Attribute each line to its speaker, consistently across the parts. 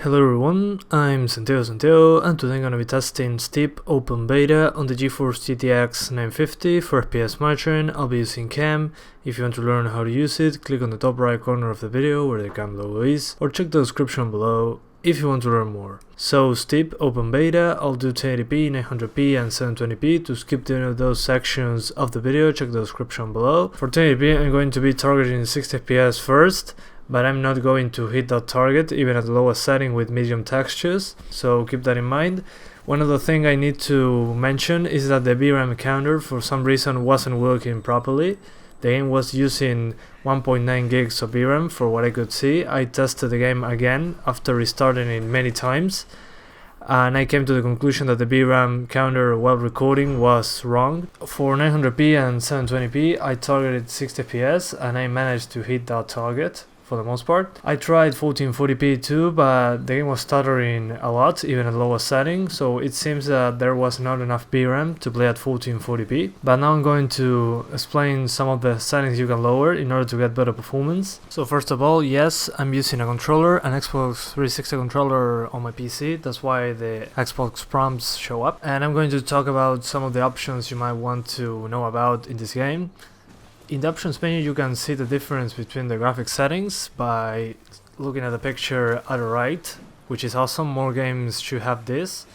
Speaker 1: Hello everyone, I'm Santiago and today I'm gonna be testing Steep Open Beta on the GeForce GTX 950 for FPS monitoring. I'll be using CAM. If you want to learn how to use it, click on the top right corner of the video where the CAM logo is, or check the description below if you want to learn more. So Steep Open Beta, I'll do 1080p, 900p and 720p. To skip any of those sections of the video, check the description below. For 1080p I'm going to be targeting 60 FPS first, but I'm not going to hit that target even at the lowest setting with medium textures, so keep that in mind. One other thing I need to mention is that the VRAM counter for some reason wasn't working properly. The game was using 1.9 gigs of VRAM for what I could see. I tested the game again after restarting it many times, and I came to the conclusion that the VRAM counter while recording was wrong. For 900p and 720p I targeted 60 FPS and I managed to hit that target for the most part. I tried 1440p too, but the game was stuttering a lot even at lower setting, so it seems that there was not enough VRAM to play at 1440p. But now I'm going to explain some of the settings you can lower in order to get better performance. So first of all, yes, I'm using a controller, an Xbox 360 controller on my PC. That's why the Xbox prompts show up. And I'm going to talk about some of the options you might want to know about in this game. In the options menu you can see the difference between the graphics settings by looking at the picture at the right, which is awesome. More games should have this,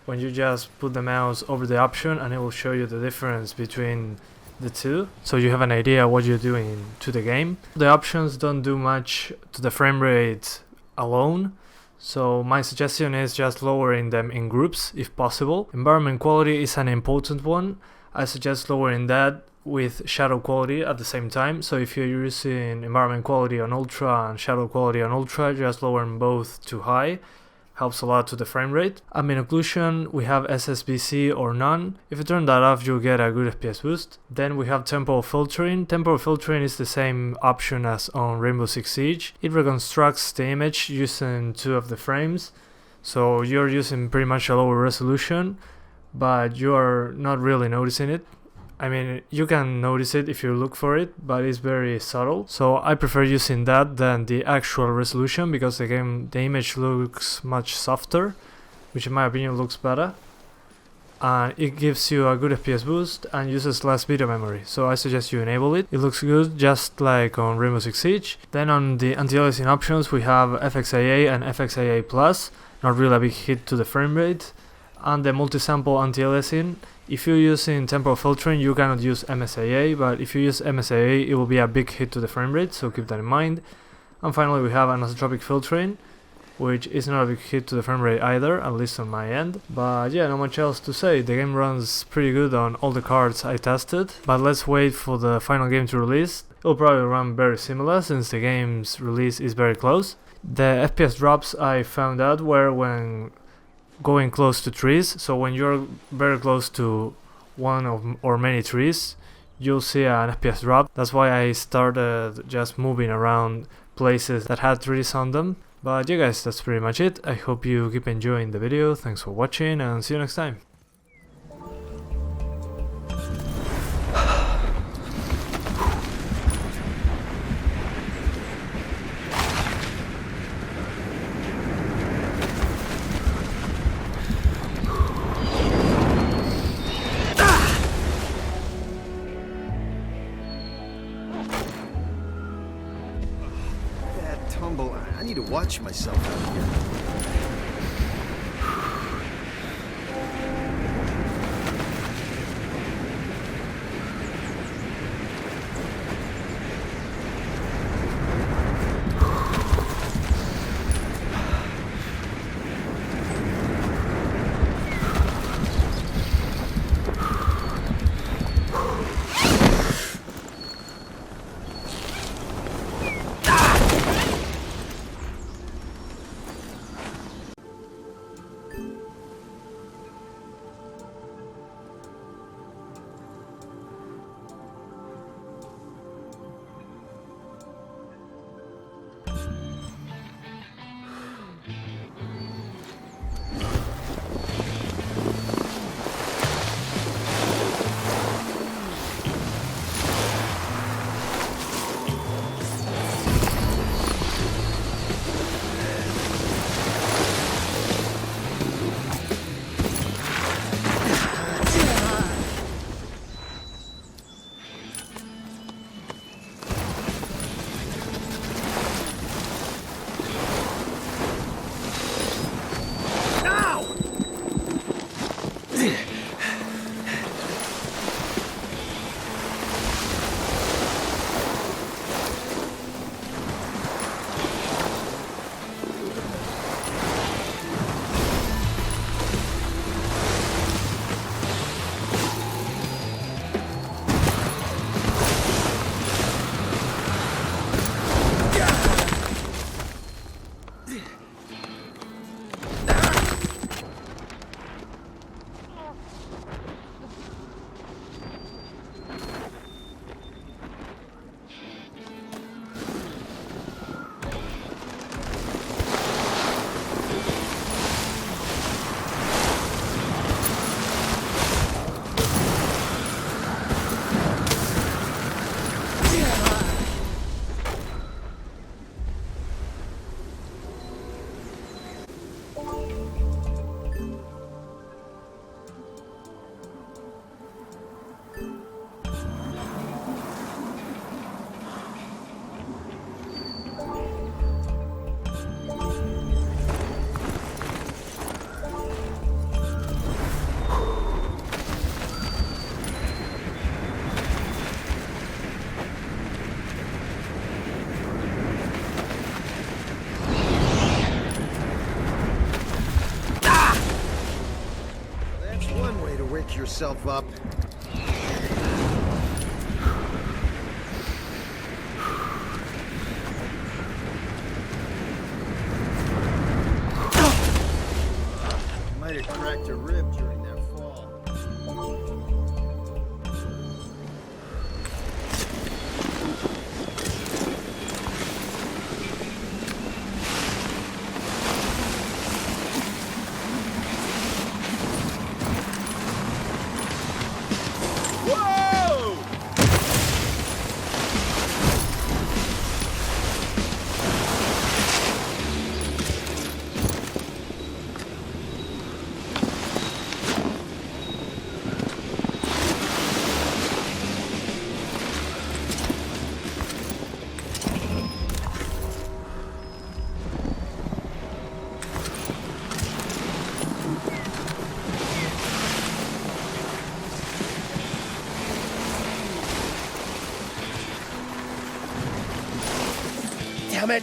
Speaker 1: when you just put the mouse over the option and it will show you the difference between the two, so you have an idea what you're doing to the game. The options don't do much to the frame rate alone, so my suggestion is just lowering them in groups if possible. Environment quality is an important one. I suggest lowering that with shadow quality at the same time. So if you're using environment quality on ultra and shadow quality on ultra, just lower them both to high. Helps a lot to the frame rate. Ambient occlusion, we have SSBC or none. If you turn that off, you'll get a good FPS boost. Then we have temporal filtering. Temporal filtering is the same option as on Rainbow Six Siege. It reconstructs the image using 2 of the frames, so you're using pretty much a lower resolution, but you are not really noticing it. I mean, you can notice it if you look for it, but it's very subtle. So I prefer using that than the actual resolution, because the image looks much softer, which in my opinion looks better. And it gives you a good FPS boost and uses less video memory, so I suggest you enable it. It looks good, just like on Rainbow Six Siege. Then on the anti-aliasing options we have FXAA and FXAA+, not really a big hit to the frame rate. And the multi-sample anti-aliasing, if you're using temporal filtering you cannot use MSIA, but if you use MSIA it will be a big hit to the frame rate, so keep that in mind. And finally we have anisotropic filtering, which is not a big hit to the frame rate either, at least on my end. But yeah, not much else to say. The game runs pretty good on all the cards I tested, but let's wait for the final game to release. It will probably run very similar since the game's release is very close. The FPS drops I found out were when going close to trees, so when you're very close to one or many trees you'll see an FPS drop. That's why I started just moving around places that had trees on them. But yeah guys, that's pretty much it. I hope you keep enjoying the video. Thanks for watching and see you next time.
Speaker 2: I need to watch myself out here. pick yourself up? Might have cracked a rib during that fall. Whoa! Damn it!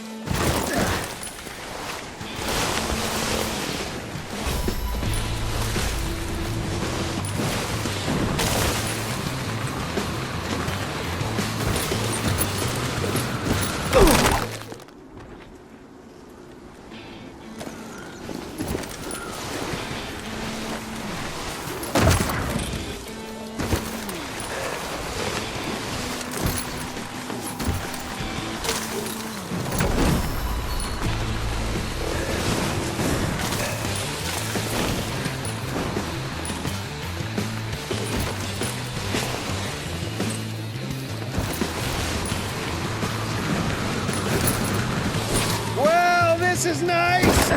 Speaker 2: Well, this is nice!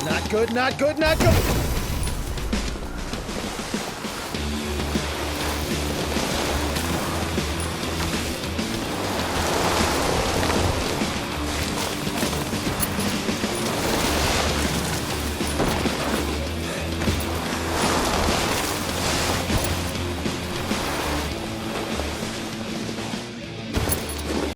Speaker 2: Not good, not good, not good!